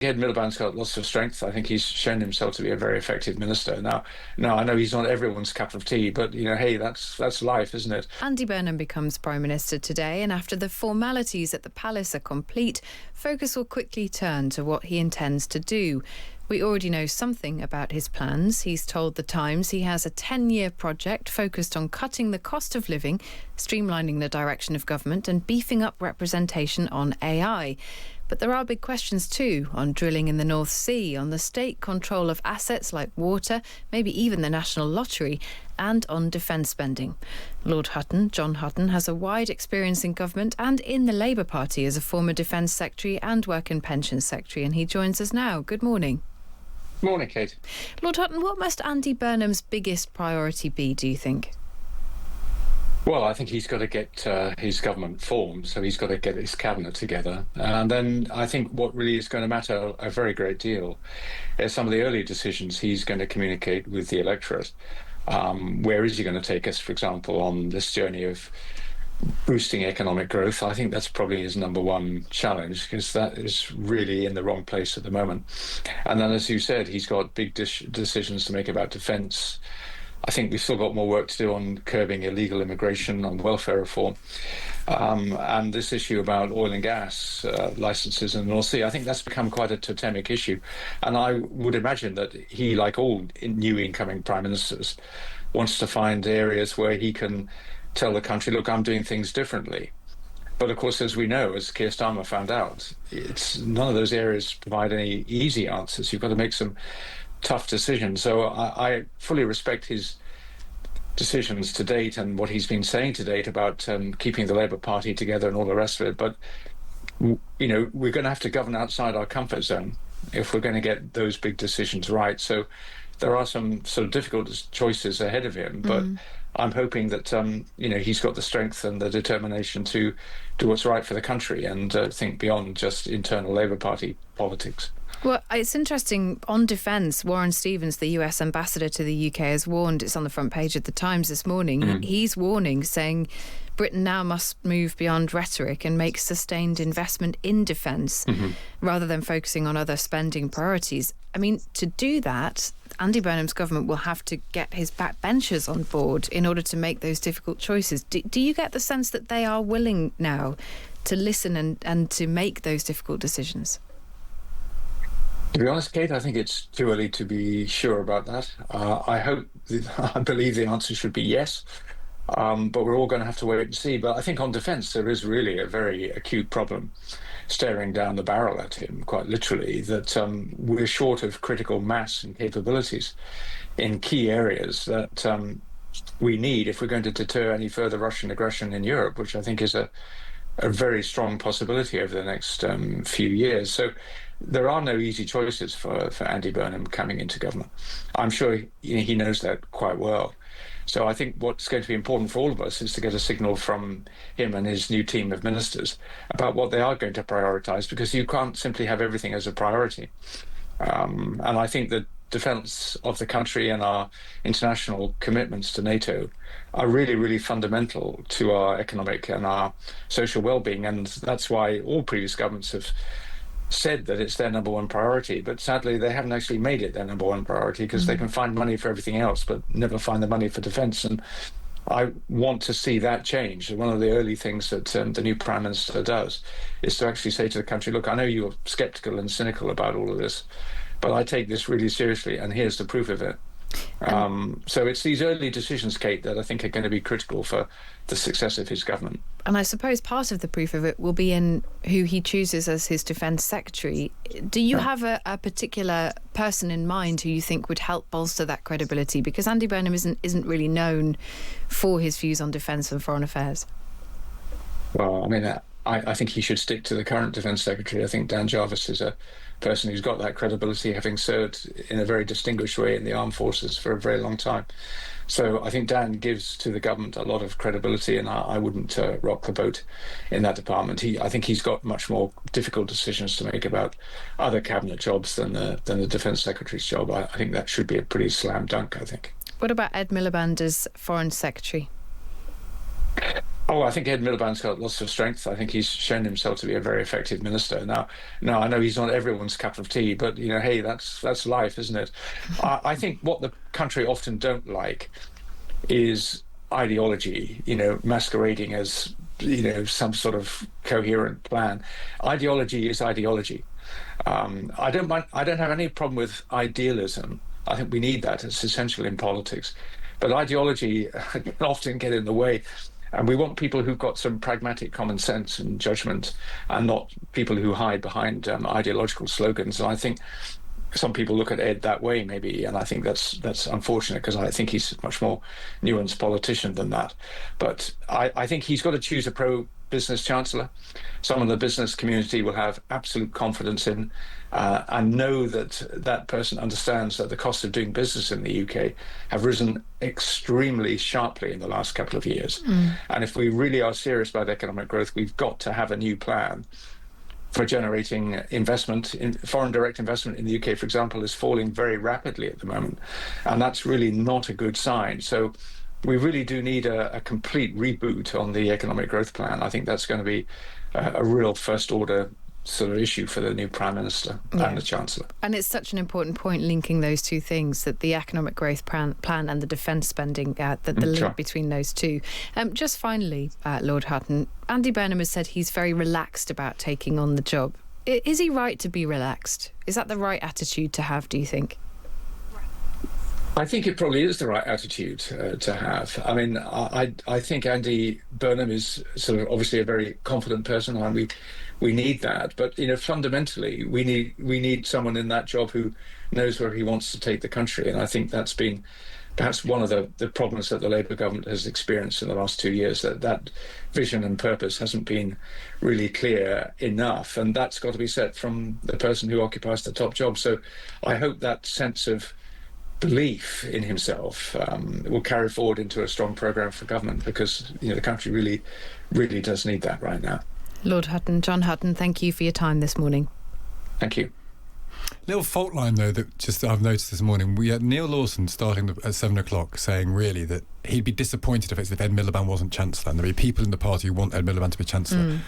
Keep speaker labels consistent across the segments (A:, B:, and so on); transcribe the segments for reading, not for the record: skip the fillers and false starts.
A: Ed Miliband's got lots of strength. I think he's shown himself to be a very effective minister. Now I know he's not everyone's cup of tea, but hey, that's life, isn't it?
B: Andy Burnham becomes Prime Minister today, and after the formalities at the palace are complete, focus will quickly turn to what he intends to do. We already know something about his plans. He's told The Times he has a 10-year project focused on cutting the cost of living, streamlining the direction of government and beefing up representation on AI. But there are big questions too, on drilling in the North Sea, on the state control of assets like water, maybe even the National Lottery, and on defence spending. Lord Hutton, John Hutton, has a wide experience in government and in the Labour Party as a former Defence Secretary and Work and Pensions Secretary, and he joins us now. Good morning.
A: Morning, Kate.
B: Lord Hutton, what must Andy Burnham's biggest priority be, do you think?
A: Well, I think he's got to get his government formed, so he's got to get his cabinet together. And then I think what really is going to matter a very great deal is some of the early decisions he's going to communicate with the electorate. Where is he going to take us, for example, on this journey of boosting economic growth? I think that's probably his number one challenge, because that is really in the wrong place at the moment. And then, as you said, he's got big decisions to make about defence. I think we've still got more work to do on curbing illegal immigration, on welfare reform, and this issue about oil and gas licenses in the North Sea. I think that's become quite a totemic issue. And I would imagine that he, like all new incoming prime ministers, wants to find areas where he can tell the country, look, I'm doing things differently. But of course, as we know, as Keir Starmer found out, none of those areas provide any easy answers. You've got to make some tough decisions. So I fully respect his decisions to date and what he's been saying to date about keeping the Labour Party together and all the rest of it. But, we're going to have to govern outside our comfort zone if we're going to get those big decisions right. So there are some sort of difficult choices ahead of him, but I'm hoping that, he's got the strength and the determination to do what's right for the country and think beyond just internal Labour Party politics.
B: Well, it's interesting, on defence, Warren Stevens, the US ambassador to the UK, has warned, it's on the front page of The Times this morning, he's warning, saying Britain now must move beyond rhetoric and make sustained investment in defence rather than focusing on other spending priorities. I mean, to do that, Andy Burnham's government will have to get his backbenchers on board in order to make those difficult choices. Do you get the sense that they are willing now to listen and to make those difficult decisions?
A: To be honest, Kate, I think it's too early to be sure about that. I believe the answer should be yes, but we're all going to have to wait and see. But I think on defence, there is really a very acute problem staring down the barrel at him, quite literally, that we're short of critical mass and capabilities in key areas that we need if we're going to deter any further Russian aggression in Europe, which I think is a very strong possibility over the next few years. So there are no easy choices for Andy Burnham coming into government. I'm sure he knows that quite well. So I think what's going to be important for all of us is to get a signal from him and his new team of ministers about what they are going to prioritise, because you can't simply have everything as a priority. And I think that defence of the country and our international commitments to NATO are really, really fundamental to our economic and our social well-being. And that's why all previous governments have said that it's their number one priority. But sadly, they haven't actually made it their number one priority, because they can find money for everything else, but never find the money for defence. And I want to see that change. One of the early things that the new Prime Minister does is to actually say to the country, look, I know you're sceptical and cynical about all of this, but I take this really seriously, and here's the proof of it. So it's these early decisions, Kate, that I think are going to be critical for the success of his government.
B: And I suppose part of the proof of it will be in who he chooses as his defence secretary. Do you have a particular person in mind who you think would help bolster that credibility? Because Andy Burnham isn't really known for his views on defence and foreign affairs.
A: Well, I mean, I think he should stick to the current Defence Secretary. I think Dan Jarvis is a person who's got that credibility, having served in a very distinguished way in the armed forces for a very long time. So I think Dan gives to the government a lot of credibility, and I wouldn't rock the boat in that department. I think he's got much more difficult decisions to make about other cabinet jobs than the Defence Secretary's job. I think that should be a pretty slam dunk, I think.
B: What about Ed Miliband as Foreign Secretary?
A: Oh, I think Ed Miliband's got lots of strength. I think he's shown himself to be a very effective minister. Now I know he's not everyone's cup of tea, but hey, that's life, isn't it? I think what the country often don't like is ideology, masquerading as some sort of coherent plan. Ideology is ideology. I don't mind. I don't have any problem with idealism. I think we need that. It's essential in politics. But ideology can often get in the way. And we want people who've got some pragmatic common sense and judgment, and not people who hide behind ideological slogans. And I think some people look at Ed that way, maybe, and I think that's unfortunate, because I think he's a much more nuanced politician than that. But I think he's got to choose a pro-business chancellor, someone the business community will have absolute confidence in, and know that that person understands that the cost of doing business in the UK have risen extremely sharply in the last couple of years. And if we really are serious about economic growth, we've got to have a new plan for generating investment. In foreign direct investment in the UK, for example, is falling very rapidly at the moment, and that's really not a good sign. So we really do need a complete reboot on the economic growth plan. I think that's going to be a real first order sort of issue for the new Prime Minister and the Chancellor.
B: And it's such an important point, linking those two things, that the economic growth plan and the defence spending, the link between those two. Just finally, Lord Hutton, Andy Burnham has said he's very relaxed about taking on the job. Is he right to be relaxed? Is that the right attitude to have, do you think?
A: I think it probably is the right attitude to have. I mean, I think Andy Burnham is sort of obviously a very confident person, and we need that. But fundamentally, we need someone in that job who knows where he wants to take the country. And I think that's been perhaps one of the problems that the Labour government has experienced in the last 2 years, that vision and purpose hasn't been really clear enough, and that's got to be set from the person who occupies the top job. So I hope that sense of belief in himself will carry forward into a strong programme for government, because the country really, really does need that right now.
B: Lord Hutton, John Hutton, thank you for your time this morning.
A: Thank you.
C: Little fault line, though, that just I've noticed this morning. We had Neil Lawson starting at 7 o'clock saying, really, that he'd be disappointed if Ed Miliband wasn't Chancellor, and there'd be people in the party who want Ed Miliband to be Chancellor.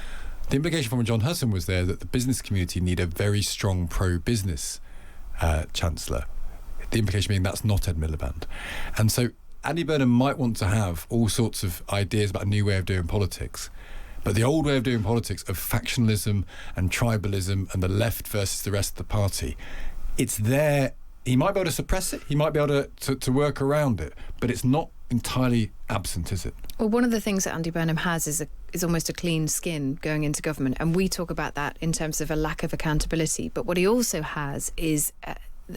C: The implication from John Hutton was there that the business community need a very strong pro-business Chancellor. The implication being that's not Ed Miliband. And so Andy Burnham might want to have all sorts of ideas about a new way of doing politics, but the old way of doing politics of factionalism and tribalism and the left versus the rest of the party, it's there. He might be able to suppress it, he might be able to work around it, but it's not entirely absent, is it?
B: Well, one of the things that Andy Burnham has is almost a clean skin going into government, and we talk about that in terms of a lack of accountability. But what he also has is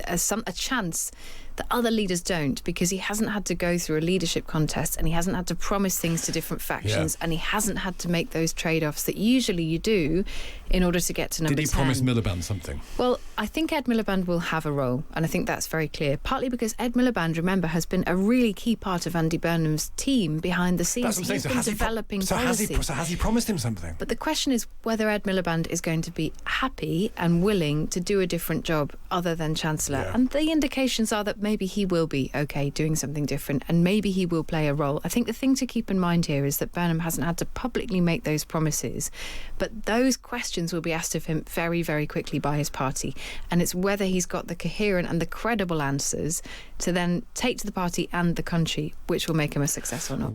B: a chance that other leaders don't, because he hasn't had to go through a leadership contest, and he hasn't had to promise things to different factions, and he hasn't had to make those trade-offs that usually you do in order to get to number 10.
C: Did he promise Miliband something?
B: Well, I think Ed Miliband will have a role, and I think that's very clear, partly because Ed Miliband, remember, has been a really key part of Andy Burnham's team behind the scenes.
C: That's what I'm saying.
B: He's been developing policy.
C: So has he promised him something?
B: But the question is whether Ed Miliband is going to be happy and willing to do a different job other than Chancellor. And the indications are that maybe he will be okay doing something different, and maybe he will play a role. I think the thing to keep in mind here is that Burnham hasn't had to publicly make those promises, but those questions will be asked of him very, very quickly by his party, and it's whether he's got the coherent and the credible answers to then take to the party and the country, which will make him a success or not.